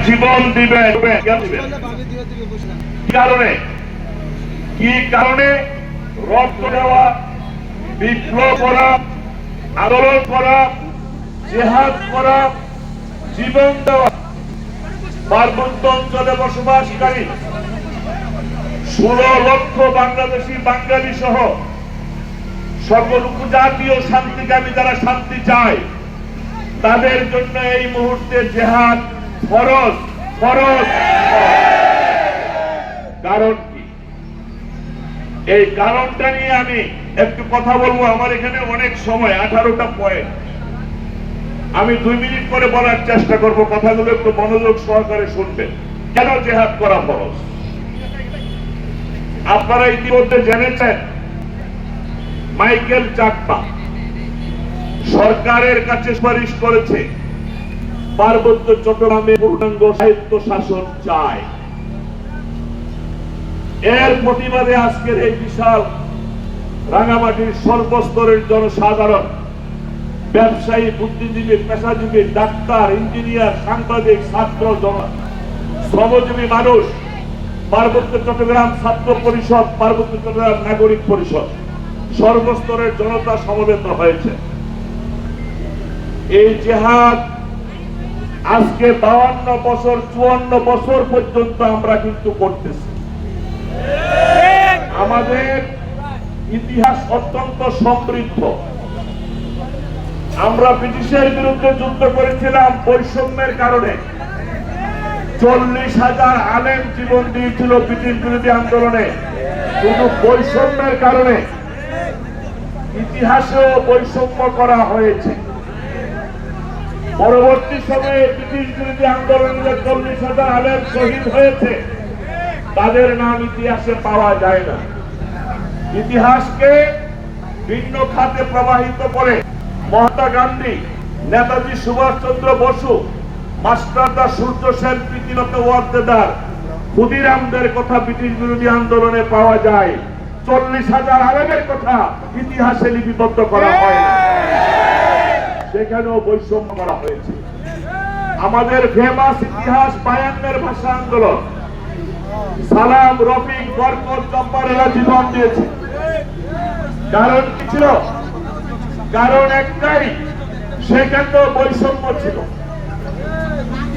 জীবন দিবেন। কি কারণে রক্ত দেওয়া, বিপ্লব করা, আন্দোলন করা, জিহাদ করা, জীবন দেওয়া পার্বত্য অঞ্চলে বসবাসকারী 16 লক্ষ বাংলাদেশি বাঙালি সহ সকল উপজাতীয় শান্তিকামী যারা শান্তি চায় তাদের জন্য এই মুহূর্তে জিহাদ ফরজ। কারণ কি? এই কারণটা নিয়ে আমি একটু কথা বলবো। আমার এখানে অনেক সময় 18টা পয়েন্ট, আমি 2 মিনিট করে বলার চেষ্টা করব। কথাগুলো একটু মনোযোগ সহকারে শুনবেন। কেন জিহাদ করা ফরজ? আপনারা ইতিমধ্যে জেনেছেন মাইকেল চাকমা সরকারের কাছে সুপারিশ করেছে পার্বত্য চট্টগ্রামে পূর্ণাঙ্গ স্বায়ত্ত শাসন চায়। এর প্রতিবাদে আজকের এই বিশাল রাঙামাটির সর্বস্তরের জনসাধারণ, ব্যবসায়ী, বুদ্ধিজীবী, পেশাজীবী, ডাক্তার, ইঞ্জিনিয়ার, সাংবাদিক, ছাত্র, শ্রমজীবী মানুষ, পার্বত্য চট্টগ্রাম ছাত্র পরিষদ, পার্বত্য চট্টগ্রাম নাগরিক পরিষদ, সর্বস্তরের জনতা সমবেত হয়েছে। এই জিহাদ আজকে 52 বছর 54 বছর পর্যন্ত আমরা কিন্তু করতেছি। আমাদের ইতিহাস অত্যন্ত সমৃদ্ধ। আমরা ব্রিটিশের বিরুদ্ধে যুদ্ধ করেছিলাম বৈষম্যের কারণে। 40,000 আলেম জীবন দিয়েছিল ব্রিটিশ বিরোধী আন্দোলনে, শুধু বৈষম্যের কারণে। ইতিহাসেও বৈষম্য করা হয়েছে। পরবর্তী সময়ে ব্রিটিশ বিরোধী আন্দোলনে 40,000 আলেম শহীদ হয়েছে, তাদের নাম ইতিহাসে পাওয়া যায় না। ইতিহাসকে ভিন্ন খাতে প্রবাহিত করে মহাত্মা গান্ধী, নেতাজি সুভাষচন্দ্র বসু, মাস্টারদা সূর্য সেন, প্রীতিলতা ওয়াদ্দেদার, ক্ষুদিরামদের কথা ব্রিটিশ বিরোধী আন্দোলনে পাওয়া যায়। 40,000 আলেমের কথা ইতিহাসে লিপিবদ্ধ করা হয় না, সেখানেও বৈষম্য করা হয়েছে। আমাদের ফেমাস ইতিহাস 52 ভাষা আন্দোলন, সালাম, রফিক, বরকত, চম্পারেরা জীবন দিয়েছে। কারণ কি ছিল? কারণ একটাই, সেখানেও বৈষম্য ছিল।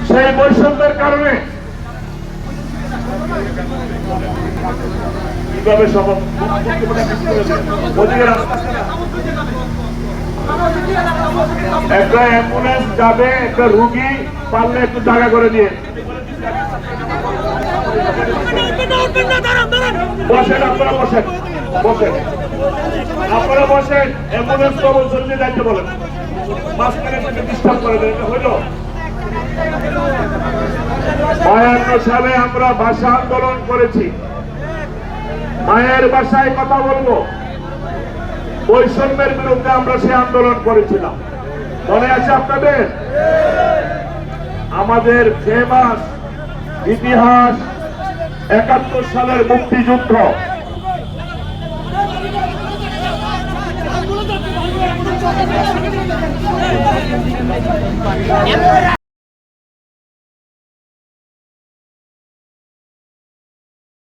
সেই বৈষম্যের কারণে কিভাবে একটা অ্যাম্বুলেন্স যাবে, একটা রুগী পারলে একটু জায়গা করে দিয়ে বসেন। আপনারা বসেন, আপনারা বসেন। অ্যাম্বুলেন্স কর্মচারী দায়িত্ব বলেন, মাঝখানে ডিস্টার্ব করে দেন। হইল 52 সালে আমরা ভাষা আন্দোলন করেছি। মায়ের ভাষায় কথা বলবো, বৈষম্যের বিরুদ্ধে আমরা সে আন্দোলন করেছিলাম। মনে আছে আপনাদের? আমাদের ফেমাস ইতিহাস 71 সালের মুক্তিযুদ্ধ।